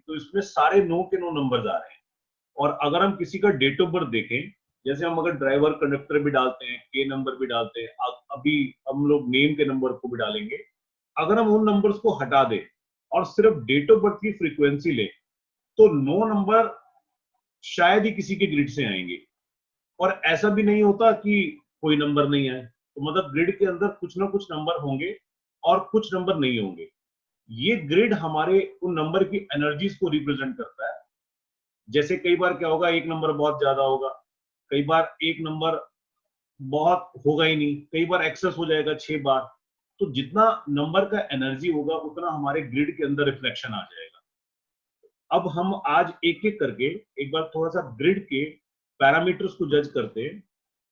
तो इसमें सारे 9 के 9 नंबर्स आ रहे हैं। और अगर हम किसी का डेट ऑफ बर्थ देखें, जैसे हम अगर ड्राइवर कंडक्टर भी डालते हैं, के नंबर भी डालते हैं, अभी हम लोग नेम के नंबर को भी डालेंगे, अगर हम उन नंबर्स को हटा दें और सिर्फ डेट ऑफ बर्थ की फ्रीक्वेंसी ले, तो 9 नंबर शायद ही किसी के ग्रिड से आएंगे। और ऐसा भी नहीं होता कि कोई नंबर नहीं आए, तो मतलब ग्रिड के अंदर कुछ ना कुछ नंबर होंगे और कुछ नंबर नहीं होंगे। ये ग्रिड हमारे उन नंबर की एनर्जीज को रिप्रेजेंट करता है। जैसे कई बार क्या होगा, एक नंबर बहुत ज्यादा होगा, कई बार एक नंबर बहुत होगा ही नहीं, कई बार एक्सेस हो जाएगा 6 बार। तो जितना नंबर का एनर्जी होगा उतना हमारे ग्रिड के अंदर रिफ्लेक्शन आ जाएगा। अब हम आज एक एक करके एक बार थोड़ा सा ग्रिड के पैरामीटर्स को जज करते हैं।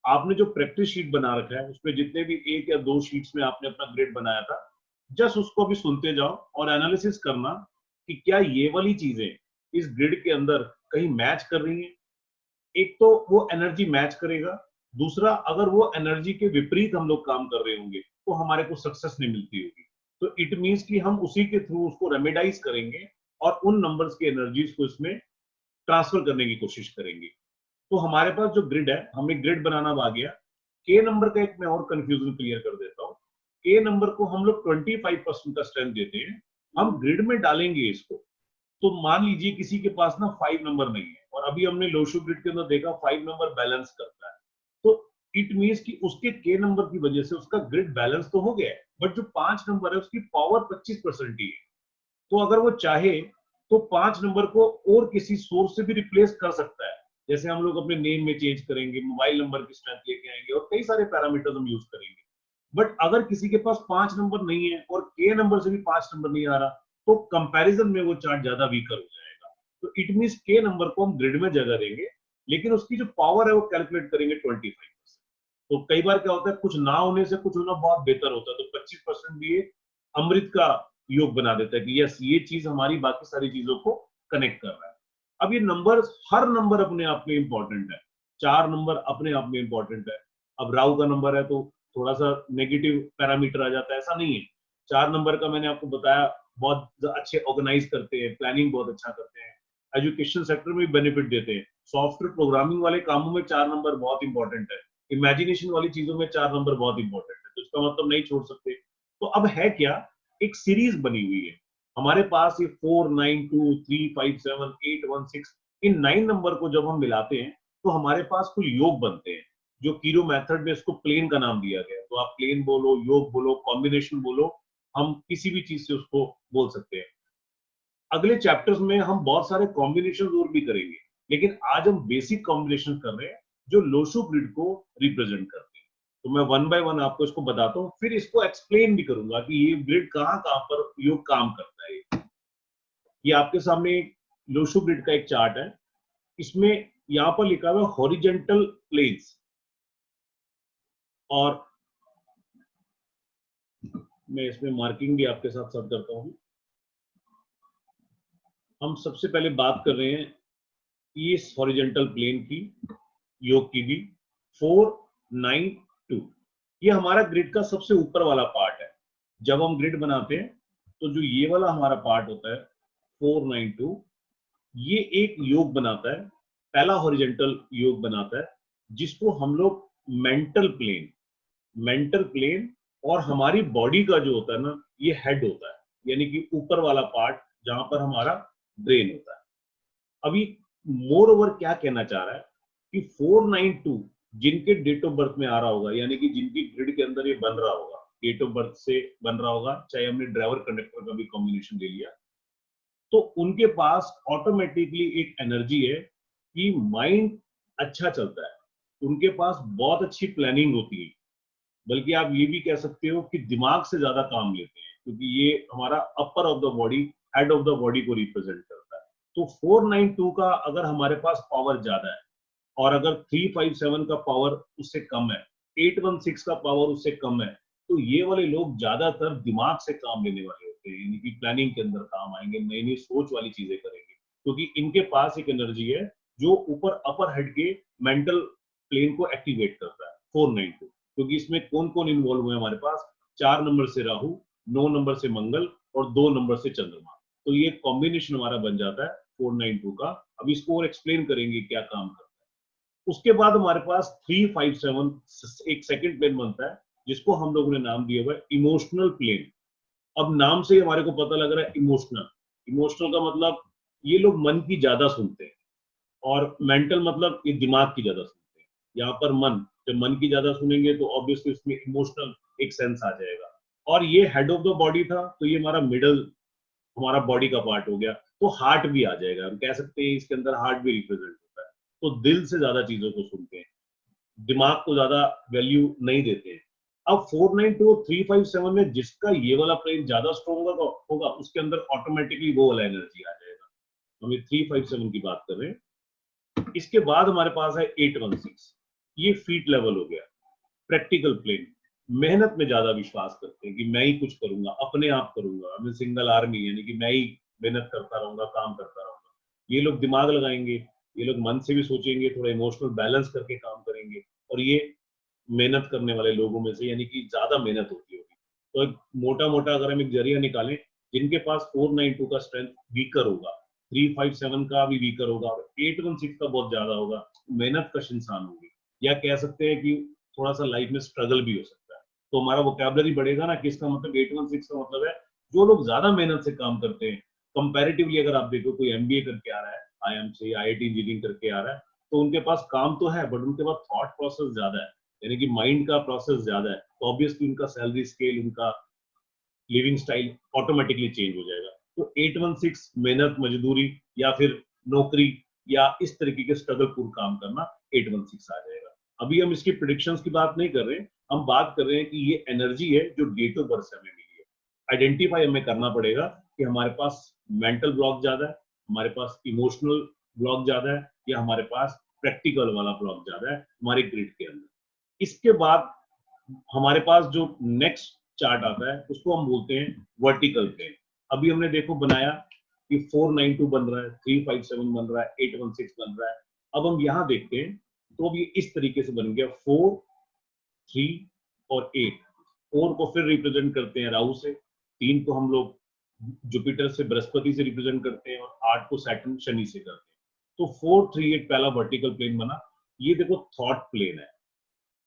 आपने जो प्रैक्टिस शीट बना रखा है उसमें जितने भी 1 या 2 शीट्स में आपने अपना ग्रिड बनाया था, जस्ट उसको भी सुनते जाओ और एनालिसिस करना कि क्या ये वाली चीजें इस ग्रिड के अंदर कहीं मैच कर रही हैं। एक तो वो एनर्जी मैच करेगा, दूसरा अगर वो एनर्जी के विपरीत हम लोग काम कर रहे होंगे तो हमारे को सक्सेस नहीं मिलती होगी। तो इट मीन्स कि हम उसी के थ्रू उसको रेमेडाइज करेंगे और उन नंबर्स की एनर्जीज को इसमें ट्रांसफर करने की कोशिश करेंगे। तो हमारे पास जो ग्रिड है, हमें ग्रिड बनाना आ गया। के नंबर का एक मैं और कंफ्यूजन क्लियर कर देता हूँ। के नंबर को हम लोग 25% का स्ट्रेंथ देते हैं, हम ग्रिड में डालेंगे इसको। तो मान लीजिए किसी के पास ना 5 नंबर नहीं है, और अभी हमने लोशो ग्रिड के अंदर देखा 5 नंबर बैलेंस करता है, तो इट मीन्स कि उसके के नंबर की वजह से उसका ग्रिड बैलेंस तो हो गया है, बट जो 5 नंबर है उसकी पावर 25% ही है। तो अगर वो चाहे तो 5 नंबर को और किसी सोर्स से भी रिप्लेस कर सकता है। जैसे हम लोग अपने नेम में चेंज करेंगे, मोबाइल नंबर की स्ट्रेंथ लेके आएंगे और कई सारे पैरामीटर्स हम यूज करेंगे। बट अगर किसी के पास 5 नंबर नहीं है और के नंबर से भी 5 नंबर नहीं आ रहा, तो कंपैरिजन में वो चार्ट ज्यादा वीकर हो जाएगा। तो इट मींस के नंबर को हम ग्रिड में जगह देंगे, लेकिन उसकी जो पावर है वो कैलकुलेट करेंगे 25%। तो कई बार क्या होता है, कुछ ना होने से कुछ होना बहुत बेहतर होता है, तो 25% भी अमृत का योग बना देता है कि यस, ये चीज हमारी बाकी सारी चीजों को कनेक्ट कर रहा है। अब ये नंबर, हर नंबर अपने आप में इंपॉर्टेंट है, 4 नंबर अपने आप में इंपॉर्टेंट है। अब राहु का नंबर है तो थोड़ा सा नेगेटिव पैरामीटर आ जाता है, ऐसा नहीं है। 4 नंबर का मैंने आपको बताया, बहुत अच्छे ऑर्गेनाइज करते हैं, प्लानिंग बहुत अच्छा करते हैं, एजुकेशन सेक्टर में भी बेनिफिट देते हैं। सॉफ्टवेयर प्रोग्रामिंग वाले कामों में 4 नंबर बहुत इंपॉर्टेंट है, इमेजिनेशन वाली चीजों में 4 नंबर बहुत इंपॉर्टेंट है, तो इसका मतलब नहीं छोड़ सकते। तो अब है क्या, एक सीरीज बनी हुई है हमारे पास, ये 4 9 2 3 5 7 8 1 6, इन 9 नंबर को जब हम मिलाते हैं तो हमारे पास कुछ योग बनते हैं, जो कीरो मेथड में इसको प्लेन का नाम दिया गया। तो आप प्लेन बोलो, योग बोलो, कॉम्बिनेशन बोलो, हम किसी भी चीज से उसको बोल सकते हैं। अगले चैप्टर्स में हम बहुत सारे कॉम्बिनेशन और भी करेंगे, लेकिन आज हम बेसिक कॉम्बिनेशन कर रहे हैं जो लोशो ग्रिड को रिप्रेजेंट करते हैं। तो मैं वन बाय वन आपको इसको बताता हूँ, फिर इसको एक्सप्लेन भी करूंगा कि ये ग्रिड कहाँ कहाँ पर योग काम करता है। ये आपके सामने लोशो ग्रिड का एक चार्ट है, इसमें यहाँ पर लिखा हुआ है हॉरिजेंटल प्लेन्स, और मैं इसमें मार्किंग भी आपके साथ साथ करता हूँ। हम सबसे पहले बात कर रहे हैं इस हॉरिजेंटल प्लेन की, योग की भी, 4 9 2, ये हमारा ग्रिड का सबसे ऊपर वाला पार्ट है। जब हम ग्रिड बनाते हैं तो जो ये वाला हमारा पार्ट होता है 4 9 2, ये एक योग बनाता है, पहला हॉरिजेंटल योग बनाता है, जिसको हम लोग मेंटल प्लेन और हमारी बॉडी का जो होता है ना, ये हेड होता है, यानी कि ऊपर वाला पार्ट जहां पर हमारा ब्रेन होता है। अभी मोर ओवर क्या कहना चाह रहा है कि 492 जिनके डेट ऑफ बर्थ में आ रहा होगा, यानी कि जिनकी ग्रिड के अंदर ये बन रहा होगा, डेट ऑफ बर्थ से बन रहा होगा, चाहे हमने ड्राइवर कंडक्टर का भी कॉम्बिनेशन ले लिया, तो उनके पास ऑटोमेटिकली एक एनर्जी है कि माइंड अच्छा चलता है, उनके पास बहुत अच्छी प्लानिंग होती है, बल्कि आप ये भी कह सकते हो कि दिमाग से ज्यादा काम लेते हैं, क्योंकि ये हमारा upper of the body, head of the body को रिप्रेजेंट करता है। तो 492 का अगर हमारे पास पावर ज्यादा है, और अगर 357 का पावर उससे कम है, 816 का पावर उससे कम है, तो ये वाले लोग ज्यादातर दिमाग से काम लेने वाले होते हैं, यानी कि प्लानिंग के अंदर काम आएंगे, नई नई सोच वाली चीजें करेंगे, क्योंकि इनके पास एक एनर्जी है जो ऊपर अपर हेड के मेंटल प्लेन को एक्टिवेट करता है 492। क्योंकि इसमें कौन कौन इन्वॉल्व हुए हमारे पास, 4 नंबर से राहु, 9 नंबर से मंगल और 2 नंबर से चंद्रमा। तो ये कॉम्बिनेशन हमारा बन जाता है 492 का। अभी इसको और एक्सप्लेन करेंगे क्या काम करता है। उसके बाद हमारे पास 357 एक सेकंड प्लेन बनता है जिसको हम लोगों ने नाम दिया हुआ है इमोशनल प्लेन। अब नाम से ही हमारे को पता लग रहा है इमोशनल। इमोशनल का मतलब ये लोग मन की ज्यादा सुनते हैं, और मेंटल मतलब ये दिमाग की ज्यादा सुनते हैं। यहाँ पर मन, जब मन की ज्यादा सुनेंगे तो ऑब्वियसली इसमें इमोशनल एक सेंस आ जाएगा। और ये हेड ऑफ द बॉडी था, तो ये हमारा मिडल, हमारा बॉडी का पार्ट हो गया। तो हार्ट भी आ जाएगा, हम कह सकते हैं इसके अंदर हार्ट भी रिप्रेजेंट होता है। तो दिल से ज्यादा चीजों को सुनते हैं, दिमाग को ज्यादा वैल्यू नहीं देते हैं। अब 492 और 357 में जिसका ये वाला प्लेन ज्यादा स्ट्रॉन्ग होगा उसके अंदर ऑटोमेटिकली वो वाला एनर्जी आ जाएगा। हम ये 357 की बात कर रहे हैं। इसके बाद हमारे पास है 816। ये फीट लेवल हो गया, प्रैक्टिकल प्लेन। मेहनत में ज्यादा विश्वास करते हैं कि मैं ही कुछ करूंगा, अपने आप करूंगा, मैं सिंगल आर्मी, यानी कि मैं ही मेहनत करता रहूंगा, काम करता रहूंगा। ये लोग दिमाग लगाएंगे, ये लोग मन से भी सोचेंगे, थोड़ा इमोशनल बैलेंस करके काम करेंगे। और ये मेहनत करने वाले लोगों में से, यानी कि ज्यादा मेहनत होती होगी। तो एक मोटा मोटा अगर हम एक जरिया निकालें, जिनके पास 492 का स्ट्रेंथ वीकर होगा, 357 का भी वीकर होगा और 816 का बहुत ज्यादा होगा, मेहनत कश इंसान होगी। या कह सकते हैं कि थोड़ा सा लाइफ में स्ट्रगल भी हो सकता है। तो हमारा वोकैबुलरी बढ़ेगा ना, कि इसका मतलब 816 का मतलब है जो लोग ज्यादा मेहनत से काम करते हैं। कंपैरेटिवली अगर आप देखो, कोई एमबीए करके आ रहा है आईएम से, आईआईटी इंजीनियरिंग करके आ रहा है, तो उनके पास काम तो है बट उनके पास थॉट प्रोसेस ज्यादा है, यानी कि माइंड का प्रोसेस ज्यादा है। तो ऑब्वियसली उनका सैलरी स्केल, उनका लिविंग स्टाइल ऑटोमेटिकली चेंज हो जाएगा। तो 816 मेहनत, मजदूरी या फिर नौकरी या इस तरीके के स्ट्रगल पूर्ण काम करना 816 आ जाएगा। अभी हम इसकी प्रिडिक्शंस की बात नहीं कर रहे हैं, हम बात कर रहे हैं कि ये एनर्जी है जो डेट ऑफ बर्थ से हमें मिली है। आइडेंटिफाई हमें करना पड़ेगा कि हमारे पास मेंटल ब्लॉक ज्यादा है, हमारे पास इमोशनल ब्लॉक ज्यादा है, या हमारे पास प्रैक्टिकल वाला ब्लॉक ज्यादा है हमारे ग्रिड के अंदर। इसके बाद हमारे पास जो नेक्स्ट चार्ट आता है उसको हम बोलते हैं वर्टिकल प्लेन। अभी हमने देखो बनाया कि 492 बन रहा है, 357 बन रहा है, 816 बन रहा है। अब हम यहाँ देखते हैं, तो अब ये इस तरीके से बन गया 4, 3 और 8। 4 को फिर रिप्रेजेंट करते हैं राहु से, 3 को हम लोग जुपिटर से, बृहस्पति से रिप्रेजेंट करते हैं, और 8 को सैटर्न, शनि से करते हैं। तो 438 पहला वर्टिकल प्लेन बना। ये देखो थॉट प्लेन है।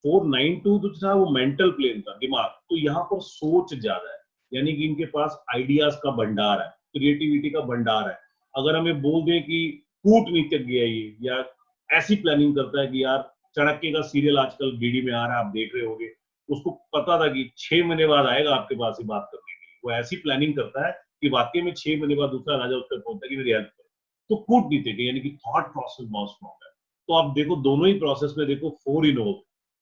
492 जो था वो मेंटल प्लेन था, दिमाग। तो यहाँ पर सोच ज्यादा है, यानी कि इनके पास आइडियाज का भंडार है, क्रिएटिविटी का भंडार है। अगर हमें बोल दें कि कूटनीतिज्ञ है ये, या ऐसी प्लानिंग करता है कि यार चाणक्य का सीरियल आजकल डीडी में आ रहा है, आप देख रहे होगे, उसको पता था कि 6 महीने बाद आएगा आपके पास ही बात करने के लिए। वो ऐसी प्लानिंग करता है कि वाकई में 6 महीने बाद दूसरा राजा उस पर पहुंचता है कि मेरी हेल्प करो। तो कूटनीतिज्ञ यानी कि थॉट प्रोसेस बहुत स्ट्रॉन्ग है। तो आप देखो दोनों ही प्रोसेस में देखो 4 इन्वॉल्व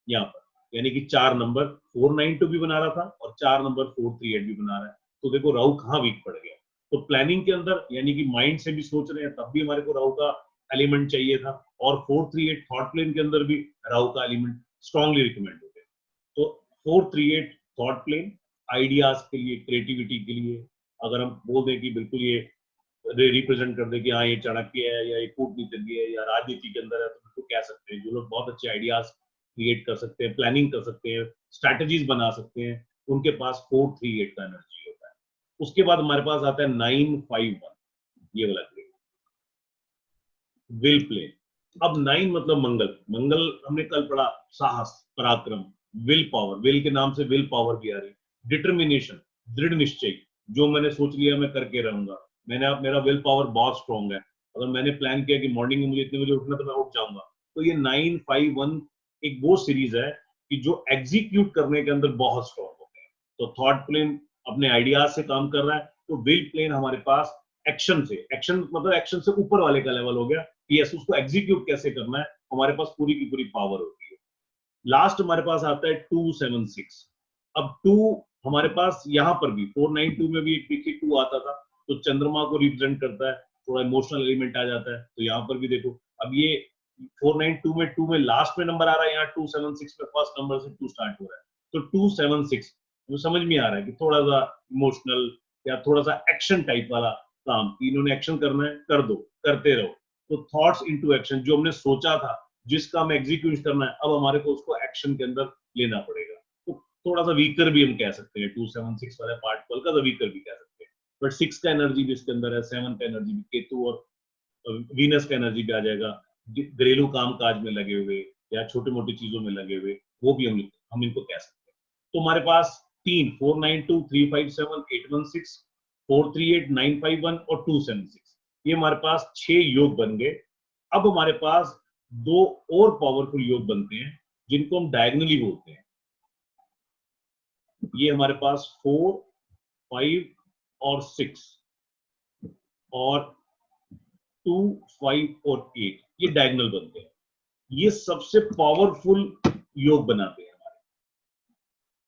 यहाँ पर, यानी कि 4 नंबर 492 भी बना रहा था और 4 नंबर 438 भी बना रहा है। तो देखो राहु कहाँ वीक पड़ गया। तो प्लानिंग के अंदर, यानी कि माइंड से भी सोच रहे हैं, तब भी हमारे को राहु का एलिमेंट चाहिए था। और 438 थॉट प्लेन के अंदर भी राहु का एलिमेंट स्ट्रांगली रिकमेंड होते हैं। तो 438 थॉट प्लेन, आइडियाज के लिए, क्रिएटिविटी के लिए, अगर हम बोल दें कि बिल्कुल ये रिप्रेजेंट कर दे कि हाँ ये चाणक्य है, या ये कूटनीतिज्ञ है, या राजनीति के अंदर है, तो बिल्कुल कह सकते हैं जो लोग बहुत अच्छे आइडियाज क्रिएट कर सकते हैं, प्लानिंग कर सकते हैं, स्ट्रैटेजीज बना सकते हैं, उनके पास 438 का एनर्जी होता है। उसके बाद हमारे पास आता है 951, ये वाला प्लेन, विल प्लेन। अब 9 मतलब मंगल। मंगल हमने कल पढ़ा, साहस, पराक्रम, विल पावर। विल के नाम से विल पावर भी आ रही, डिटर्मिनेशन, दृढ़ निश्चय, जो मैंने सोच लिया मैं करके रहूंगा। मेरा विल पावर बहुत स्ट्रॉन्ग है। अगर मैंने प्लान किया कि मॉर्निंग में मुझे इतने बजे उठना, तो मैं उठ जाऊंगा। तो ये 951 एक वो सीरीज है कि जो एग्जीक्यूट करने के अंदर बहुत स्ट्रॉन्ग होते हैं। तो थॉट प्लेन अपने आइडियाज से काम कर रहा है, तो विल प्लेन हमारे पास एक्शन से, एक्शन मतलब एक्शन से ऊपर वाले का लेवल हो गया, यस उसको एग्जीक्यूट कैसे करना है, हमारे पास पूरी की पूरी पावर होती है। लास्ट हमारे पास आता है 276। अब 2 हमारे पास यहाँ पर भी 492 में भी एक देखिए 2 आता था, तो चंद्रमा को रिप्रेजेंट करता है, थोड़ा इमोशनल एलिमेंट आ जाता है। तो यहाँ पर भी देखो, अब ये 492 में 2 में लास्ट में नंबर आ रहा है, यहाँ 276 में फर्स्ट नंबर से 2 स्टार्ट हो रहा है। तो 276 तो समझ में आ रहा है कि थोड़ा सा इमोशनल या थोड़ा सा एक्शन टाइप वाला काम, इन्होंने एक्शन करना है, कर दो, करते रहो। तो थॉट्स इनटू एक्शन, जो हमने सोचा था, जिसका हमें एग्जीक्यूट करना है, अब हमारे को उसको एक्शन के अंदर लेना पड़ेगा। तो थोड़ा सा वीकर भी हम कह सकते हैं, 276 वाले पार्ट को हल्का सा वीकर भी कह सकते हैं। बट 6 का एनर्जी भी इसके अंदर है, 7 का एनर्जी भी, केतु और वीनस का एनर्जी भी आ जाएगा, घरेलू काम काज में लगे हुए या छोटी मोटी चीजों में लगे हुए, वो भी हम इनको कह सकते हैं। तो हमारे पास 3 492 357 816 438 951 और 276, ये हमारे पास 6 योग बन गए। अब हमारे पास 2 और पावरफुल योग बनते हैं जिनको हम डायगनली बोलते हैं। ये हमारे पास 4 5 और 6 और 2 5 और 8, ये डायगोनल बनते हैं। ये सबसे पावरफुल योग बनाते हैं हमारे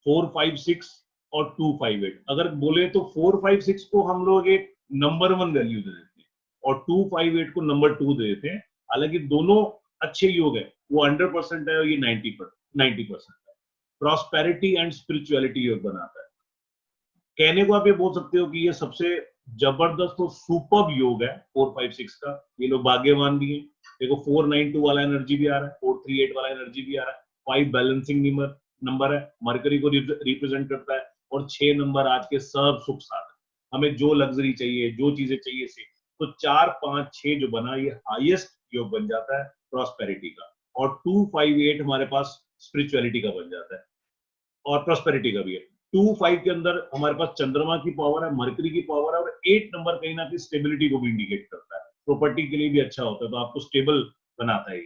4 5 6 और 2 5 8। अगर बोले तो 4 5 6 को हम लोग एक नंबर 1 वैल्यू दे देते हैं और 2 5 8 को नंबर 2 दे देते हैं। हालांकि दोनों अच्छे योग है, वो 100% है और ये 90% है। प्रॉस्पेरिटी एंड स्पिरिचुअलिटी योग बनाता है। कहने को आप ये बोल सकते हो कि ये सबसे जबरदस्त और सुपर योग है 4 5 6 का। ये लोग भाग्यवान भी हैं। देखो 492 वाला एनर्जी भी आ रहा है, 438 वाला एनर्जी भी आ रहा है, 5 बैलेंसिंग नंबर है, मरकरी को रिप्रेजेंट करता है, और 6 नंबर आज के सब सुख साधन, हमें जो लग्जरी चाहिए, जो चीजें चाहिए से, तो 4 5 6 जो बना, ये हाईएस्ट योग बन जाता है प्रॉस्पेरिटी का। और 2 5 8 हमारे पास स्पिरिचुअलिटी का बन जाता है और प्रॉस्पेरिटी का भी है। 2 5 के अंदर हमारे पास चंद्रमा की पावर है, मरकरी की पावर है, और 8 नंबर कहीं ना कहीं स्टेबिलिटी को भी इंडिकेट करता है, प्रॉपर्टी के लिए भी अच्छा होता है, तो आपको स्टेबल बनाता है।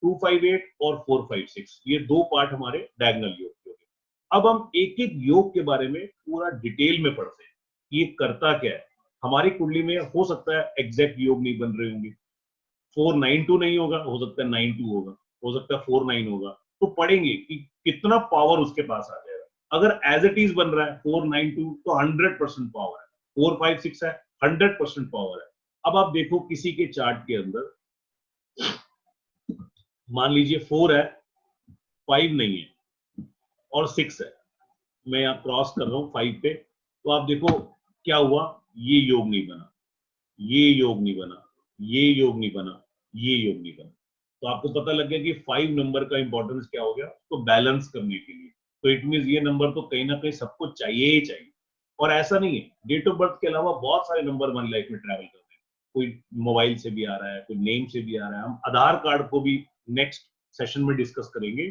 2 5 8 और 4 5 6, ये दो पार्ट हमारे डायगोनल योग के हो गए। अब हम एक एक योग के बारे में पूरा डिटेल में पढ़ते हैं, ये करता क्या है। हमारी कुंडली में हो सकता है एग्जैक्ट योग नहीं बन रहे होंगे, 492 नहीं होगा, हो सकता है 92 होगा, हो सकता है 49 होगा, तो पढ़ेंगे कि कितना पावर उसके पास आ जाएगा। अगर एज इट इज बन रहा है 492 तो 100% पावर है, 456 है 100% पावर है। अब आप देखो किसी के चार्ट के अंदर, मान लीजिए 4 है, 5 नहीं है और 6 है, मैं यहाँ क्रॉस कर रहा हूँ 5 पे, तो आप देखो क्या हुआ, ये योग नहीं बना, ये योग नहीं बना, ये योग नहीं बना, ये योग नहीं बना। तो आपको पता लग गया कि 5 नंबर का इंपॉर्टेंस क्या हो गया, तो बैलेंस करने के लिए। तो इट मीन ये नंबर तो कहीं ना कहीं सबको चाहिए ही चाहिए। और ऐसा नहीं है, डेट ऑफ बर्थ के अलावा बहुत सारे नंबर हमारी लाइफ में ट्रैवल करते हैं। कोई मोबाइल से भी आ रहा है, कोई नेम से भी आ रहा है। हम आधार कार्ड को भी नेक्स्ट सेशन में डिस्कस करेंगे